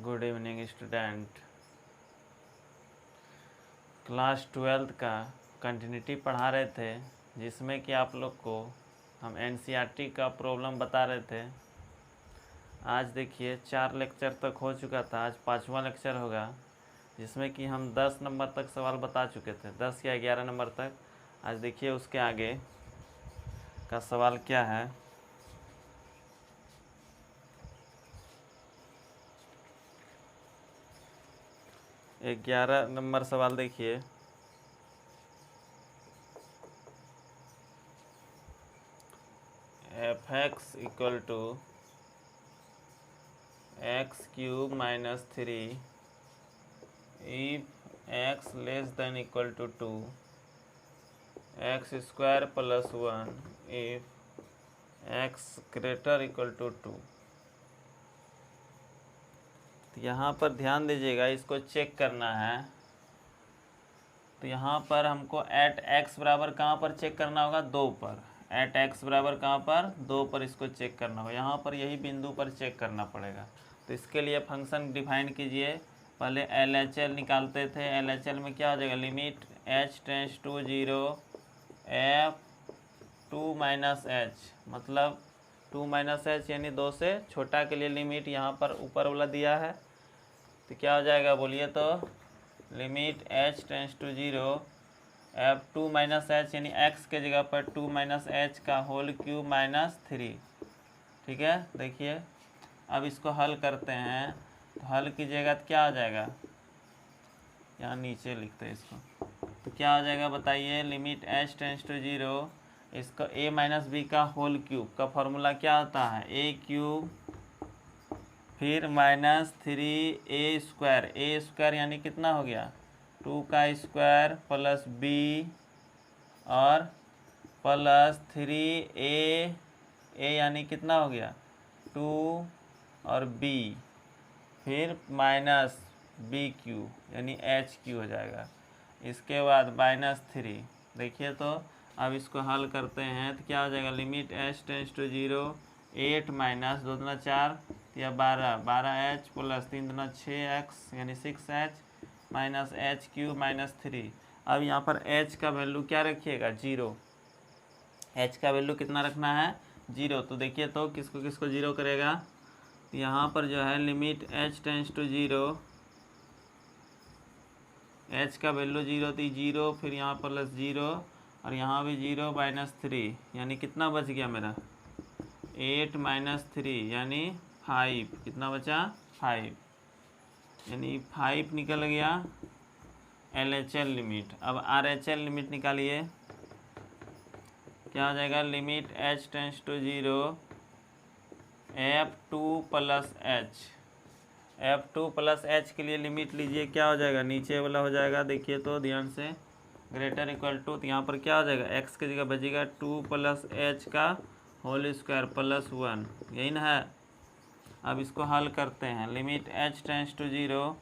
Good evening student. Class 12th का continuity पढ़ा रहे थे, जिसमें कि आप लोग को हम एनसीईआरटी का प्रॉब्लम बता रहे थे। आज देखिए 4 लेक्चर तक हो चुका था, आज 5वां लेक्चर होगा, जिसमें कि हम 10 नंबर तक सवाल बता चुके थे, 10 या 11 नंबर तक। आज देखिए उसके आगे का सवाल क्या है। 11 नंबर सवाल देखिए। f(x) equal to x cube minus 3 if x less than equal to 2, x square plus 1 if x greater equal to 2। यहाँ पर ध्यान दीजिएगा, इसको चेक करना है। तो यहाँ पर हमको एट x बराबर कहाँ पर चेक करना होगा? 2 पर। एट x बराबर कहाँ पर? 2 पर इसको चेक करना होगा। यहाँ पर यही बिंदु पर चेक करना पड़ेगा। तो इसके लिए फंक्शन डिफाइन कीजिए। पहले LHL निकालते थे। LHL में क्या हो जाएगा? Limit h tends to 0 f(2 minus h), मतलब 2 माइनस h यानी 2 से छोटा के लिए लिमिट यहाँ पर ऊपर वाला दिया है। तो क्या हो जाएगा बोलिए तो? Limit h tends to 0 f(2 minus h) यानी x के जगह पर 2 माइनस h का होल क्यूब माइनस 3। ठीक है, देखिए अब इसको हल करते हैं। तो हल कीजिएगा तो क्या हो जाएगा? यहाँ नीचे लिखते हैं इसको। तो क्या हो जाएगा बताइए? लिमिट h टेंस टू 0, इसको a माइनस बी का होल क्यूब का फॉर्मूला क्या होता है? a क्यूब फिर माइनस 3a स्क्वायर यानी कितना हो गया? 2 का स्क्वायर प्लस b और प्लस 3a यानी कितना हो गया? 2 और b फिर माइनस b क्यूब यानी h क्यूब हो जाएगा। इसके बाद माइनस 3। देखिए तो अब इसको हल करते हैं तो क्या हो जाएगा? Limit h tends to 0 8 minus 2 दूना 4 या 12h प्लस 3 दूना 6x यानी 6h minus h cube minus 3। अब यहाँ पर h का वैल्यू क्या रखिएगा? 0। h का वैल्यू कितना रखना है? 0। तो देखिए तो किसको किसको 0 करेगा? तो यहाँ पर जो है limit h tends to 0, h का वैल्यू 0 थी, 0 फिर यहाँ प्लस 0 और यहाँ भी 0 माइनस 3 यानी कितना बच गया मेरा? 8 माइनस 3 यानी 5। कितना बचा? 5 यानी 5 निकल गया LHL लिमिट। अब RHL लिमिट निकालिए। क्या हो जाएगा? Limit h tends to 0 f(2 plus h), f(2 plus h) के लिए लिमिट लीजिए। क्या हो जाएगा? नीचे वाला हो जाएगा, देखिए तो ध्यान से, ग्रेटर इक्वल टू। तो यहाँ पर क्या हो जाएगा? x की जगह बचेगा 2 प्लस h का होल स्क्वायर प्लस 1, यही ना है। अब इसको हल करते हैं। Limit h tends to 0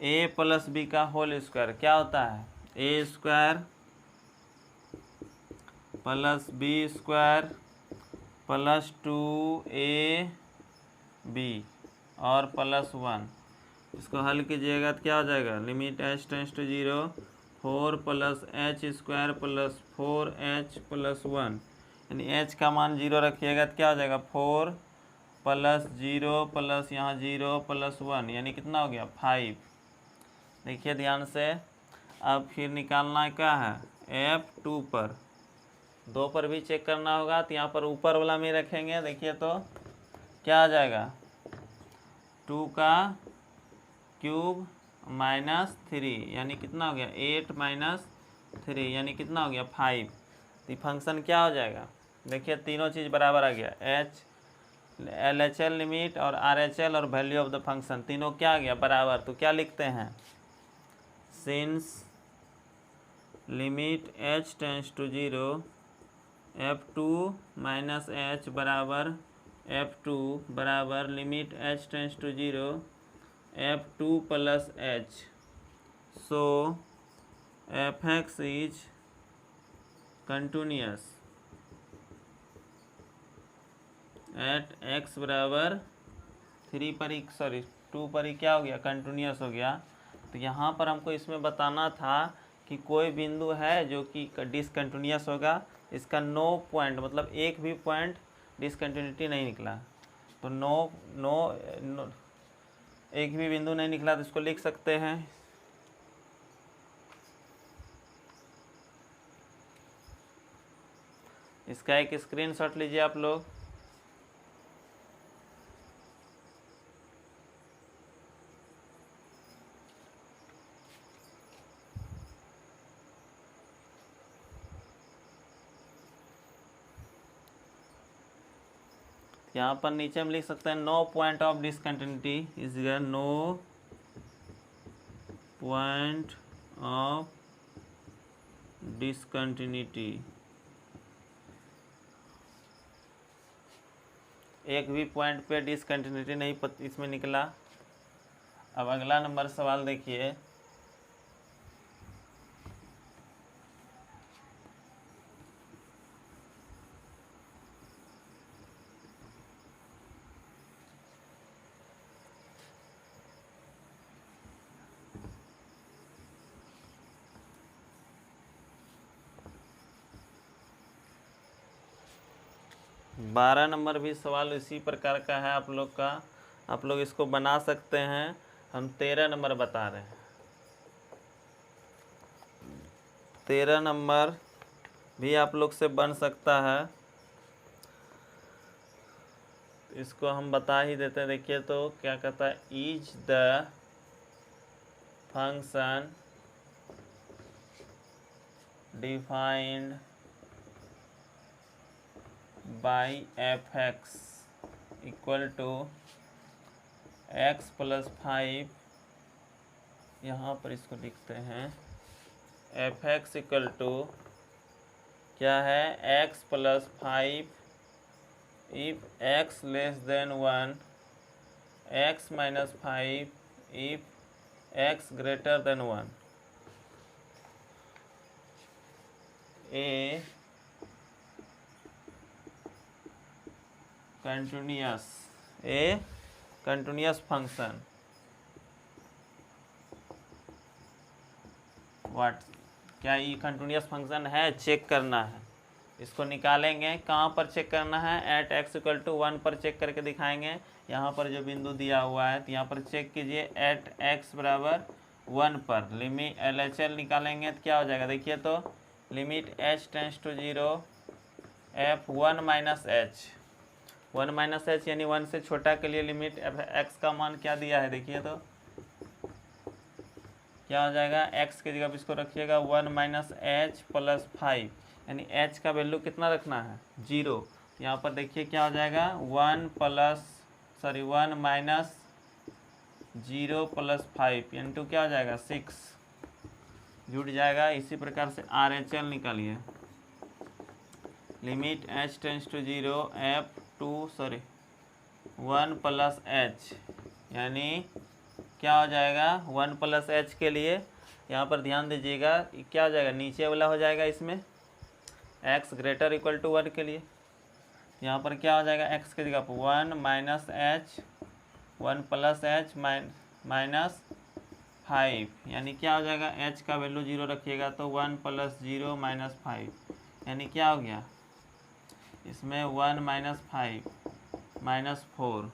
a plus b का होल स्क्वायर क्या होता है? a square plus b square plus 2ab और प्लस 1। इसको हल कीजिएगा तो क्या हो जाएगा? Limit h tends to 0 4 plus h square plus 4h plus 1 यानी h का मान 0 रखिएगा तो क्या हो जाएगा? 4 प्लस 0 प्लस यहाँ 0 प्लस 1 यानी कितना हो गया? 5। देखिए ध्यान से। अब फिर निकालना क्या है? f(2) पर 2 पर भी चेक करना होगा। तो यहाँ पर ऊपर वाला में रखेंगे। देखिए तो क्या आ जाएगा? 2 का क्यूब माइनस 3 यानी कितना हो गया? 8 माइनस 3 यानी कितना हो गया? 5। तो फंक्शन क्या हो जाएगा? देखिए तीनों चीज़ बराबर आ गया। LHL लिमिट और RHL और वैल्यू ऑफ द फंक्शन तीनों क्या आ गया? बराबर। तो क्या लिखते हैं? Since limit h tends to 0 f(2 minus h) बराबर f(2) बराबर limit h tends to 0 f(2 plus h), so f(x) is continuous at x बराबर 2 पर 2 पर ही क्या हो गया, कंटिन्यूस हो गया। तो यहाँ पर हमको इसमें बताना था कि कोई बिंदु है जो कि डिसकंटिन्यूस होगा, इसका नो पॉइंट मतलब एक भी पॉइंट डिसकंटिन्यूटी नहीं निकला। तो नो एक भी बिंदु नहीं निकला, तो इसको लिख सकते हैं इसका एक स्क्रीनशॉट लीजिए आप लोग। यहाँ पर नीचे हम लिख सकते हैं no point of discontinuity is no point of discontinuity, एक भी पॉइंट पे डिसकंटिन्यूटी नहीं इसमें निकला। अब अगला नंबर सवाल देखिए, बारह नंबर भी सवाल इसी प्रकार का है आप लोग का, आप लोग इसको बना सकते हैं। हम 13 नंबर बता रहे हैं। 13 नंबर भी आप लोग से बन सकता है, इसको हम बता ही देते हैं। देखिए तो क्या कहता है, is the function defined by f(x) equal to x + 5, यहाँ पर इसको लिखते हैं f(x) इक्वल टू क्या है, x + 5 if x less than 1, x - 5 if x greater than 1। A continuous function what, क्या ये कंटिन्यूअस फंक्शन है, चेक करना है। इसको निकालेंगे, कहाँ पर चेक करना है, एट x = 1 पर चेक करके दिखाएंगे। यहाँ पर जो बिंदु दिया हुआ है तो यहाँ पर चेक कीजिए, एट x = 1 पर लिमिट LHL निकालेंगे तो क्या हो जाएगा, देखिए तो limit h tends to 0 f 1 - h, 1 - h यानी 1 से छोटा के लिए लिमिट x का मान क्या दिया है, देखिए तो क्या हो जाएगा, x की जगह पर इसको रखिएगा 1 - h + 5, यानी h का वैल्यू कितना रखना है, 0। यहाँ पर देखिए क्या हो जाएगा, 1 - 0 + 5 इंटू क्या हो जाएगा, 6 जुड़ जाएगा। इसी प्रकार से RHL निकालिए, limit h tends to 0 f 1 + h, यानी क्या हो जाएगा, 1 + h के लिए यहाँ पर ध्यान दीजिएगा क्या हो जाएगा, नीचे वाला हो जाएगा इसमें x > 1 के लिए। यहाँ पर क्या हो जाएगा, x की जगह पर 1 - h 1 + h माइनस 5, यानी क्या हो जाएगा, h का वैल्यू 0 रखिएगा तो 1 + 0 - 5, यानी क्या हो गया, इसमें 1 - 5 -4।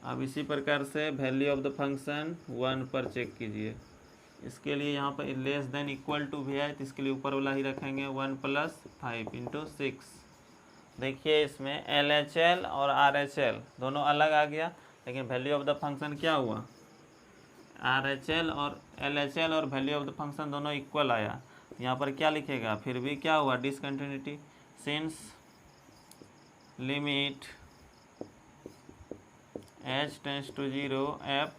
अब इसी प्रकार से वैल्यू ऑफ द फंक्शन 1 पर चेक कीजिए। इसके लिए यहाँ पर लेस देन इक्वल टू भी है तो इसके लिए ऊपर वाला ही रखेंगे, 1 + 5 इंटू 6। देखिए इसमें LHL और RHL दोनों अलग आ गया, लेकिन वैल्यू ऑफ द फंक्शन क्या हुआ, RHL और LHL और वैल्यू ऑफ द फंक्शन दोनों इक्वल आया। यहाँ पर क्या लिखेगा, फिर भी क्या हुआ, discontinuity, since limit h tends to 0 f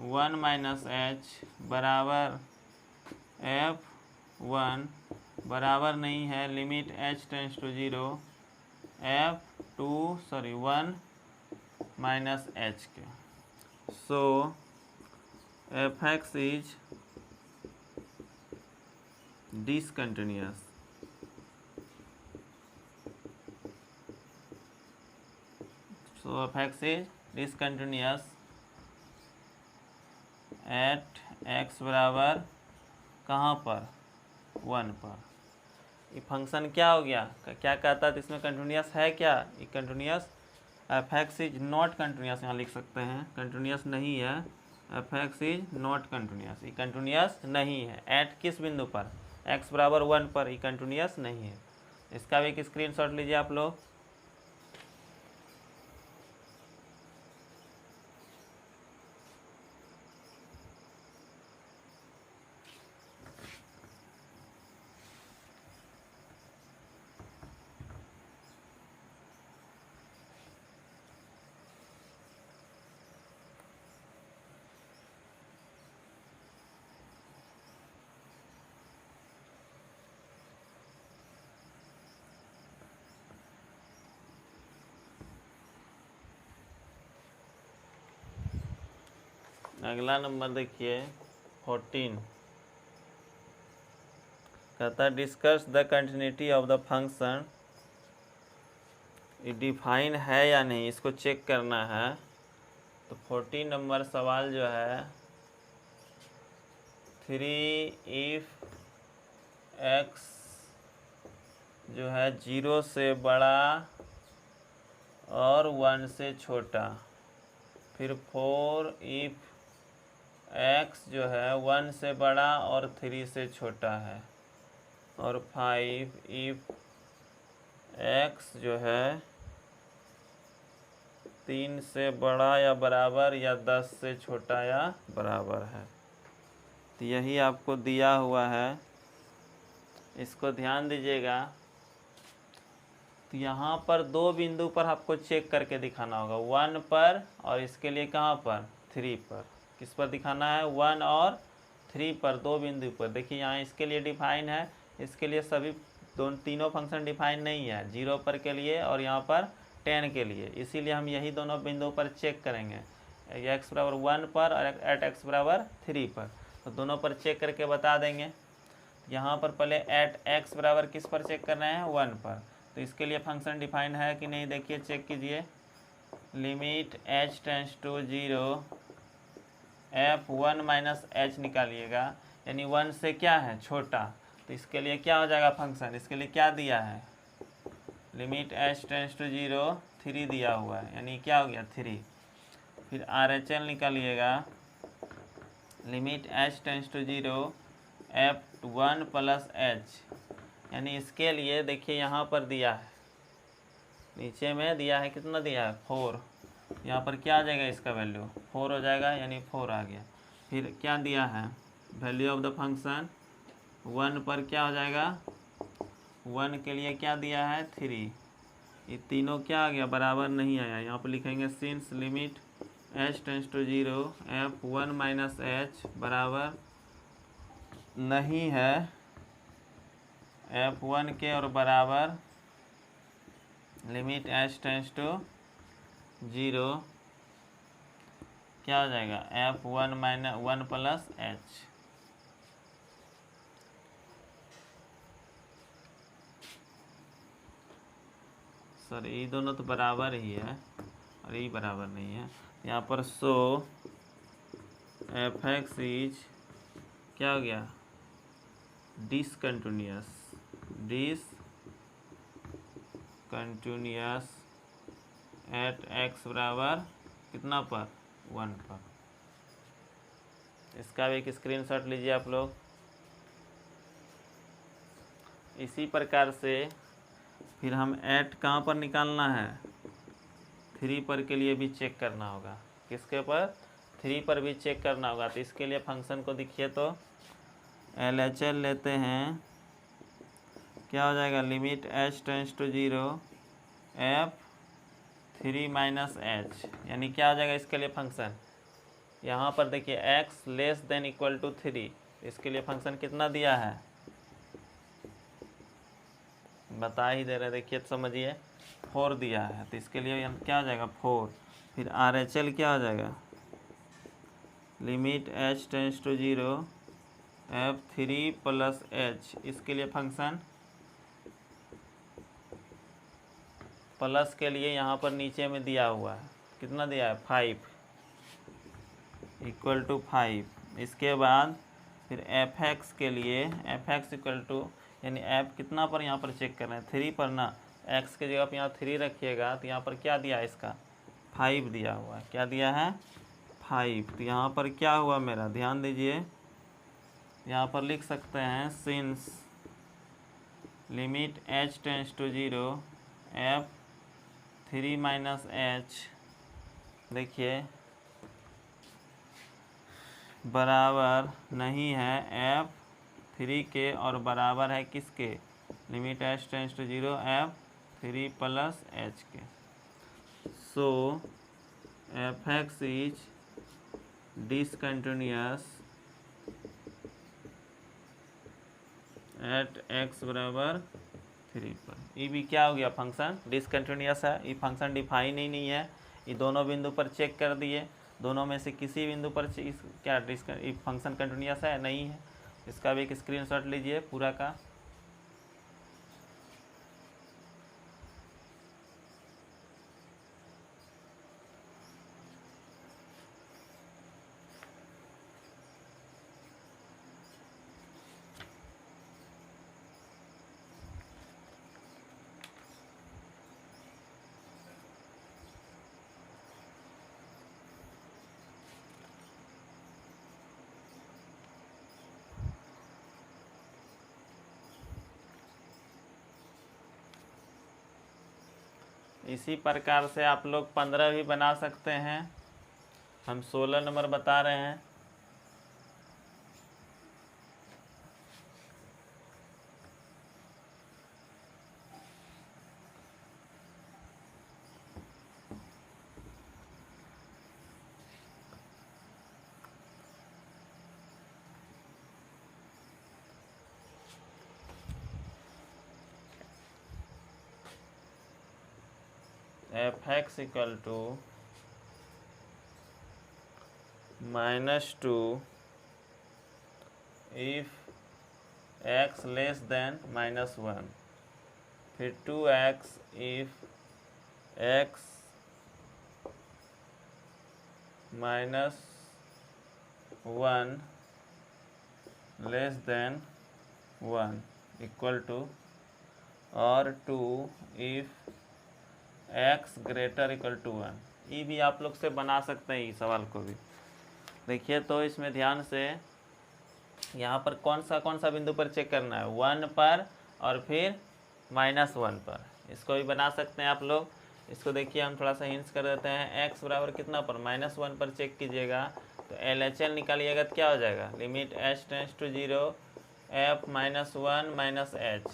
1 - h बराबर f1 बराबर नहीं है limit h tends to 0 1 - h के। So f(x) is discontinuous। So f(x) is discontinuous at x बराबर कहाँ पर 1 पर। ये फंक्शन क्या हो गया, क्या कहता है, तो इसमें कंटिन्यूअस है क्या, ये continuous F x is not continuous, यहाँ लिख सकते हैं कंटिन्यूअस नहीं है, F x is not continuous, ये कंटिन्यूअस नहीं है। एट किस बिंदु पर, एक्स बराबर 1 पर, ये कंटिन्यूअस नहीं है। इसका भी एक स्क्रीनशॉट लीजिए आप लोग। अगला नंबर देखिए 14, कहता है discuss the continuity of the function, ये डिफाइन है या नहीं इसको चेक करना है। तो 14 नंबर सवाल जो है 3 इफ एक्स जो है 0 से बड़ा और 1 से छोटा, फिर 4 इफ एक्स जो है 1 से बड़ा और 3 से छोटा है, और 5 इफ एक्स जो है 3 से बड़ा या बराबर या 10 से छोटा या बराबर है। तो यही आपको दिया हुआ है, इसको ध्यान दीजिएगा। तो यहाँ पर 2 बिंदु पर आपको चेक करके दिखाना होगा, 1 पर और इसके लिए कहाँ पर 3 पर। किस पर दिखाना है, 1 और 3 पर, 2 बिंदु पर। देखिए यहाँ इसके लिए डिफाइन है, इसके लिए सभी तीनों फंक्शन डिफाइन नहीं है, 0 पर के लिए और यहाँ पर 10 के लिए। इसीलिए हम यही दोनों बिंदुओं पर चेक करेंगे, एक्स बराबर 1 पर और एट एक्स बराबर 3 पर। तो दोनों पर चेक करके बता देंगे। यहाँ पर पहले एट एक्स बराबर किस पर चेक करना है, 1 पर। तो इसके लिए फंक्शन डिफाइन है कि नहीं, देखिए चेक कीजिए। Limit h tends to 0 f1 minus h निकालिएगा, यानी 1 से क्या है छोटा। तो इसके लिए क्या हो जाएगा फंक्शन, इसके लिए क्या दिया है, लिमिट h टेंस टू 0 3 दिया हुआ है, यानी क्या हो गया 3। फिर RHL निकालिएगा, limit h tends to 0 f1 plus h, यानी इसके लिए देखिए यहाँ पर दिया है, नीचे में दिया है, कितना दिया है 4, यहाँ पर क्या आ जाएगा इसका वैल्यू 4 हो जाएगा, यानी 4 आ गया। फिर क्या दिया है, वैल्यू ऑफ द फंक्शन 1 पर क्या हो जाएगा, 1 के लिए क्या दिया है 3, ये तीनों क्या आ गया बराबर नहीं आया। यहाँ पर लिखेंगे since limit h tends to 0 f1 minus H बराबर नहीं है f1 के और बराबर लिमिट h टेंस टू 0 क्या हो जाएगा f1 minus 1 plus H. Sir ये दोनों तो बराबर ही है और ये बराबर नहीं है। यहाँ पर सो एफ एक्स इज क्या हो गया डिसकंटिन्यूअस, डिसकंटिन्यूअस एट एक्स बराबर कितना पर 1 पर। इसका भी एक स्क्रीनशॉट लीजिए आप लोग। इसी प्रकार से फिर हम एट कहाँ पर निकालना है, 3 पर के लिए भी चेक करना होगा। किसके पर, 3 पर भी चेक करना होगा। तो इसके लिए फंक्शन को देखिए, तो LHL लेते हैं, क्या हो जाएगा limit h tends to 0 f3 minus H, यानी क्या हो जाएगा इसके लिए फंक्शन, यहाँ पर देखिए x less than equal to 3, इसके लिए फंक्शन कितना दिया है बता ही दे रहे, देखिए तो समझिए 4 दिया है। तो इसके लिए क्या हो जाएगा 4। फिर RHL क्या हो जाएगा, limit h tends to 0 f3 plus H, इसके लिए फंक्शन प्लस के लिए यहाँ पर नीचे में दिया हुआ है, कितना दिया है 5 इक्वल टू 5। इसके बाद फिर एफ एक्स के लिए एफ एक्स इक्वल टू यानी एफ कितना पर यहाँ पर चेक कर रहे हैं 3 पर ना, एक्स के जगह पर यहाँ 3 रखिएगा तो यहाँ पर क्या दिया है इसका 5 दिया हुआ है। क्या दिया है 5। तो यहाँ पर क्या हुआ मेरा ध्यान दीजिए, यहाँ पर लिख सकते हैं since limit h tends to 0 F 3 minus H, देखिए बराबर नहीं है एफ 3 के और बराबर है किसके, limit h tends to 0 F 3 plus h के। So F x is discontinuous at x बराबर 3 पर। ये भी क्या हो गया फंक्शन डिसकंटिन्यूअस है, ये फंक्शन डिफाइन ही नहीं है। ये दोनों बिंदु पर चेक कर दिए, दोनों में से किसी बिंदु पर क्या ये फंक्शन कंटिन्यूअस है नहीं है। इसका भी एक स्क्रीनशॉट लीजिए पूरा का। इसी प्रकार से आप लोग 15 भी बना सकते हैं, हम 16 नंबर बता रहे हैं। F X equal to -2 if X less than -1, फिर 2x if X -1 less than 1 equal to, और 2 if x greater equal to 1। ये भी आप लोग से बना सकते हैं इस सवाल को भी। देखिए तो इसमें ध्यान से यहाँ पर कौन सा बिंदु पर चेक करना है 1 पर और फिर -1 पर। इसको भी बना सकते हैं आप लोग। इसको देखिए हम थोड़ा सा हिंट्स कर देते हैं। x बराबर कितना पर -1 पर चेक कीजिएगा तो LHL निकालिएगा तो क्या हो जाएगा, limit h tends to 0 f -1 -h,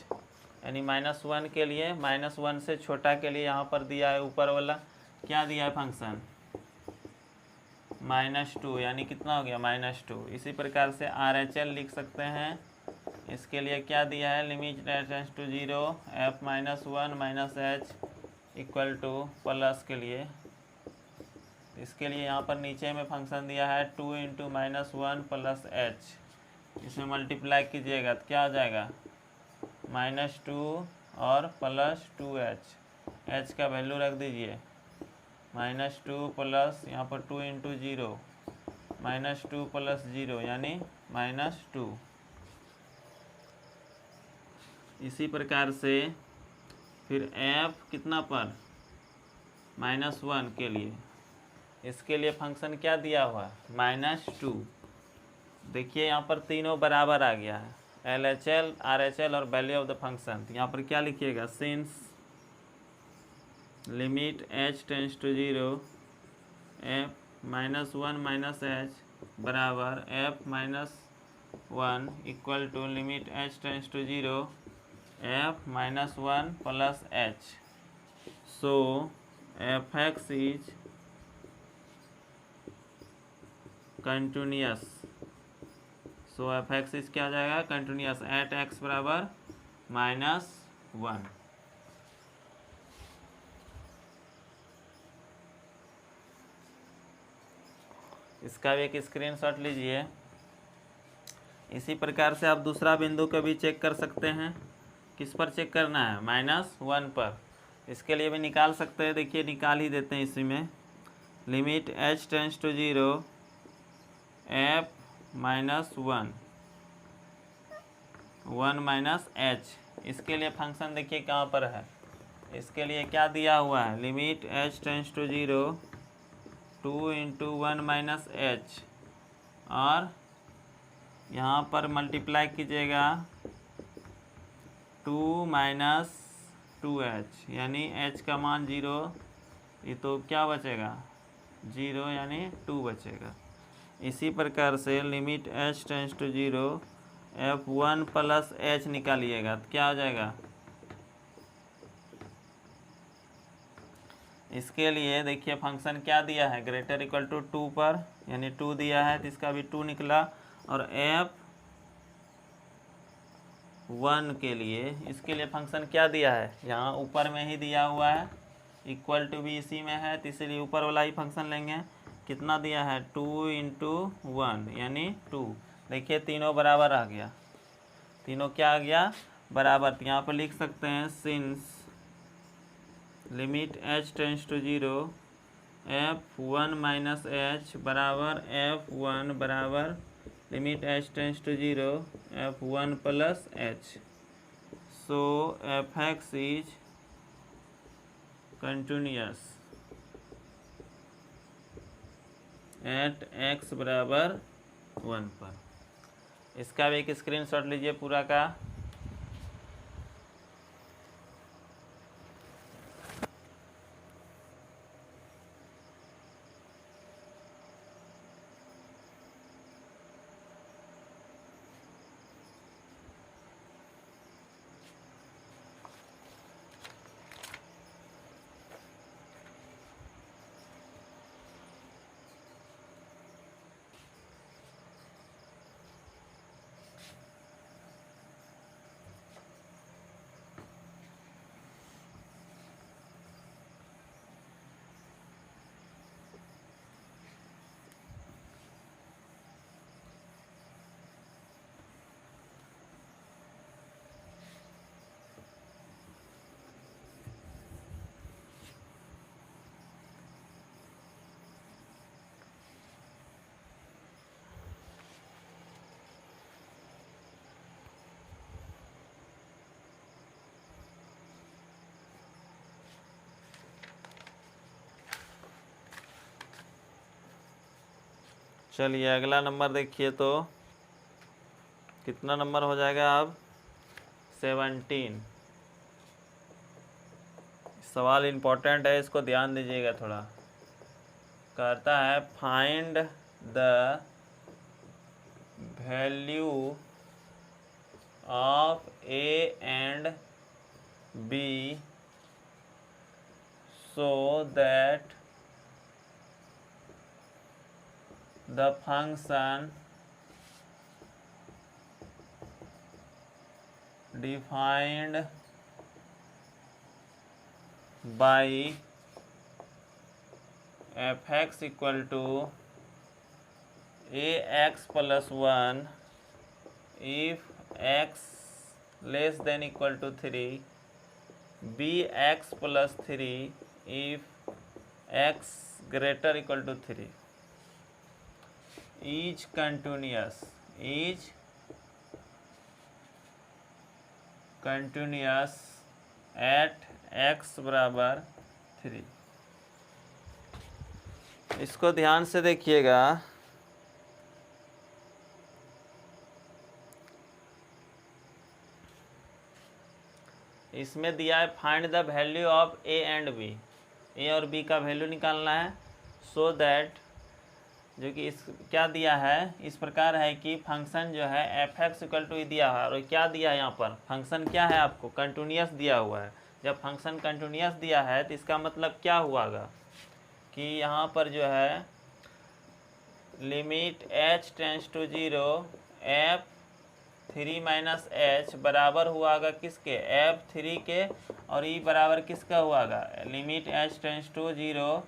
यानी -1 के लिए -1 से छोटा के लिए यहाँ पर दिया है ऊपर वाला क्या दिया है फंक्शन -2, यानी कितना हो गया -2। इसी प्रकार से RHL लिख सकते हैं। इसके लिए क्या दिया है, limit tends to 0 f -1 -h equal to plus के लिए। इसके लिए यहाँ पर नीचे में फंक्शन दिया है 2 × -1 प्लस h। इसमें मल्टीप्लाई कीजिएगा तो क्या हो जाएगा -2 और प्लस 2h, h का वैल्यू रख दीजिए -2 प्लस यहाँ पर 2 × 0 -2 प्लस 0 यानी -2। इसी प्रकार से फिर f कितना पर -1 के लिए, इसके लिए फंक्शन क्या दिया हुआ -2। देखिए यहाँ पर तीनों बराबर आ गया है, LHL RHL और वैल्यू ऑफ द फंक्शन। तो यहाँ पर क्या लिखिएगा, since limit h tends to 0 f -1 -h बराबर f -1 equal to limit h tends to 0 f -1 plus h। So F x is continuous. So F x is क्या हो जाएगा, कंटिन्यूअस एट एक्स बराबर -1। इसका भी एक स्क्रीनशॉट लीजिए। इसी प्रकार से आप दूसरा बिंदु को भी चेक कर सकते हैं। किस पर चेक करना है, -1 पर। इसके लिए भी निकाल सकते हैं, देखिए निकाल ही देते हैं इसी में। Limit h tends to 0 f minus 1 minus h। इसके लिए फंक्शन देखिए कहाँ पर है, इसके लिए क्या दिया हुआ है, limit h tends to 0 2 into 1 minus h, और यहाँ पर मल्टीप्लाई कीजिएगा 2 माइनस 2h, यानी h का मान 0, ये तो क्या बचेगा 0 यानी 2 बचेगा। इसी प्रकार से limit h tends to 0 f1 plus h निकालिएगा तो क्या हो जाएगा, इसके लिए देखिए फंक्शन क्या दिया है, ग्रेटर इक्वल टू 2 पर, यानी 2 दिया है तो इसका भी 2 निकला, और f1 के लिए, इसके लिए फंक्शन क्या दिया है, यहाँ ऊपर में ही दिया हुआ है, इक्वल टू भी इसी में है तो इसलिए ऊपर वाला ही फंक्शन लेंगे। कितना दिया है 2 इंटू 1 यानी 2। देखिए तीनों बराबर आ गया, तीनों क्या आ गया बराबर, तो यहाँ पर लिख सकते हैं since limit h tends to 0 f1 minus h बराबर f1 बराबर limit h tends to 0 f1 plus h। So fx is continuous at x बराबर 1 पर। इसका भी एक स्क्रीनशॉट लीजिए पूरा का। चलिए अगला नंबर देखिए, तो कितना नंबर हो जाएगा अब 17। सवाल इम्पोर्टेंट है, इसको ध्यान दीजिएगा थोड़ा। कहता है find the value of a and b so that the function defined by fx equal to ax plus 1 if x less than equal to 3, bx plus 3 if x greater equal to 3 is continuous at x बराबर 3। इसको ध्यान से देखिएगा। इसमें दिया है find the value of a and b, a और b का वैल्यू निकालना है। सो दैट जो कि इस क्या दिया है, इस प्रकार है कि फंक्शन जो है एफ एक्स इक्वल टू दिया है, और क्या दिया है यहाँ पर फंक्शन क्या है आपको कंटिन्यूअस दिया हुआ है। जब फंक्शन कंटिन्यूअस दिया है तो इसका मतलब क्या हुआगा कि यहाँ पर जो है limit h tends to 0 f3 minus h बराबर हुआगा किसके f3 के, और ई बराबर किसका हुआगा limit h tends to 0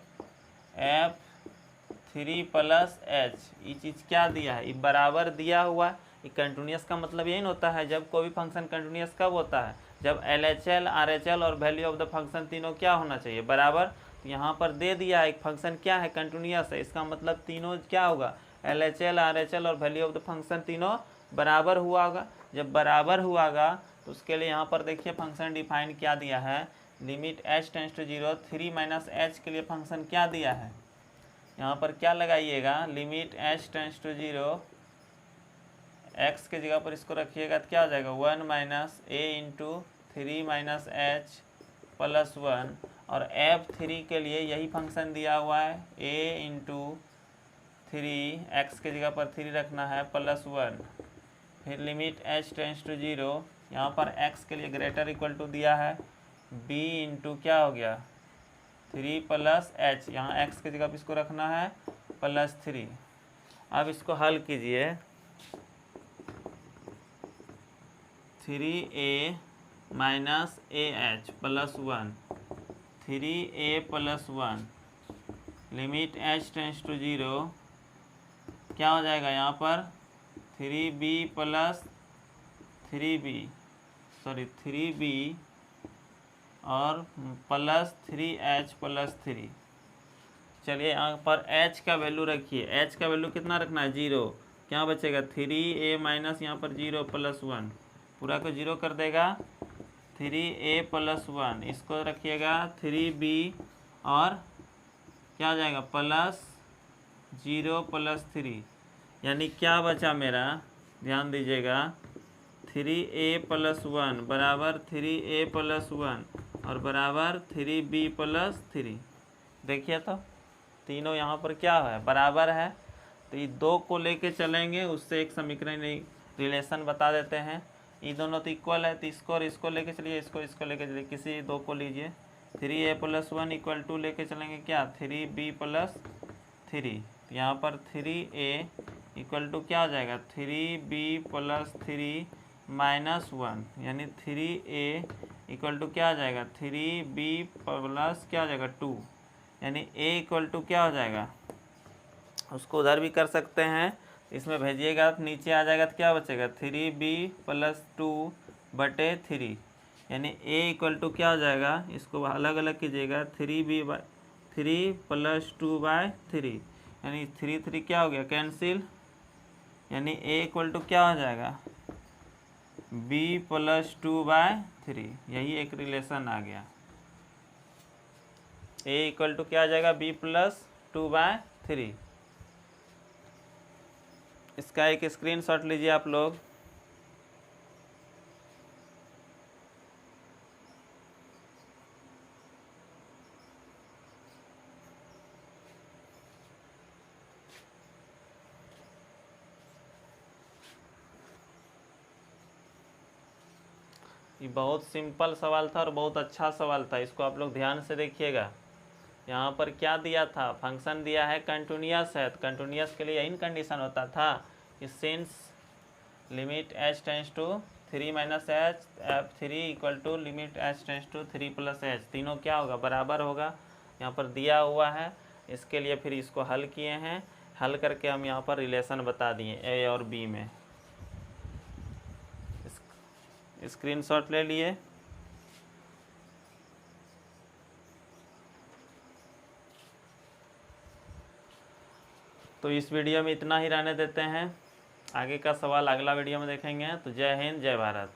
f3 plus h। ये चीज़ क्या दिया है, ये बराबर दिया हुआ है। ये कंटिन्यूअस का मतलब यही होता है, जब कोई भी फंक्शन कंटिन्यूअस कब होता है, जब LHL RHL और वैल्यू ऑफ द फंक्शन तीनों क्या होना चाहिए बराबर। तो यहाँ पर दे दिया एक फंक्शन क्या है, कंटिन्यूअस है, इसका मतलब तीनों क्या होगा, LHL RHL और वैल्यू ऑफ द फंक्शन तीनों बराबर हुआ होगा। जब बराबर हुआ होगा तो उसके लिए यहाँ पर देखिए फंक्शन डिफाइन क्या दिया है, limit h tends to 0 3 minus H के लिए फंक्शन क्या दिया है, यहाँ पर क्या लगाइएगा, limit h tends to 0 x के जगह पर इसको रखिएगा तो क्या हो जाएगा 1 minus a into 3 minus H plus 1, और f3 के लिए यही फंक्शन दिया हुआ है a इंटू 3, x के जगह पर 3 रखना है प्लस 1, फिर लिमिट h टेंस टू 0, यहाँ पर x के लिए ग्रेटर इक्वल टू दिया है b इंटू क्या हो गया 3 प्लस h, यहाँ x के जगह पर इसको रखना है प्लस 3। अब इसको हल कीजिए, 3a minus AH plus 1, 3a plus 1, limit h tends to 0, क्या हो जाएगा यहाँ पर 3b प्लस 3b और प्लस 3h प्लस 3। चलिए यहाँ पर h का वैल्यू रखिए, h का वैल्यू कितना रखना है 0, क्या बचेगा 3a माइनस यहाँ पर 0 प्लस 1, पूरा को 0 कर देगा, 3a प्लस 1, इसको रखिएगा 3b और क्या हो जाएगा प्लस 0 प्लस 3, यानी क्या बचा मेरा, ध्यान दीजिएगा 3a प्लस 1 बराबर 3a प्लस 1 और बराबर 3b प्लस 3। देखिए तो तीनों यहाँ पर क्या है, बराबर है, तो ये दो को लेके चलेंगे, उससे एक समीकरण रिलेशन बता देते हैं। ये दोनों तो इक्वल है, तो इसको और इसको लेके चलिए, इसको लेके चलिए, किसी दो को लीजिए, 3a प्लस 1 इक्वल टू लेके चलेंगे क्या 3b प्लस 3, तो यहाँ पर 3a इक्वल टू क्या हो जाएगा 3b प्लस 3 माइनस 1, यानी 3a इक्वल टू क्या हो जाएगा 3b प्लस क्या हो जाएगा 2, यानी a इक्वल टू क्या हो जाएगा, उसको उधर भी कर सकते हैं, इसमें भेजिएगा तो नीचे आ जाएगा तो क्या बचेगा 3b प्लस 2 बटे 3, यानी a इक्वल टू क्या हो जाएगा, इसको अलग अलग कीजिएगा 3 प्लस 2/3, यानी 3 क्या हो गया कैंसिल, यानी a इक्वल टू क्या हो जाएगा b प्लस 2/3, यही एक रिलेशन आ गया, a इक्वल टू क्या आ जाएगा b प्लस 2/3। इसका एक स्क्रीनशॉट लीजिए आप लोग। ये बहुत सिंपल सवाल था और बहुत अच्छा सवाल था, इसको आप लोग ध्यान से देखिएगा। यहाँ पर क्या दिया था, फंक्शन दिया है कंटिन्यूअस है, तो कंटिन्यूअस के लिए यही कंडीशन होता था कि since limit h tends to 3 minus h f3 equal to limit h tends to 3 plus h, तीनों क्या होगा बराबर होगा, यहाँ पर दिया हुआ है। इसके लिए फिर इसको हल किए हैं, हल करके हम यहाँ पर रिलेशन बता दिए a और b में। स्क्रीनशॉट ले लिए। तो इस वीडियो में इतना ही रहने देते हैं, आगे का सवाल अगला वीडियो में देखेंगे। तो जय हिंद जय भारत।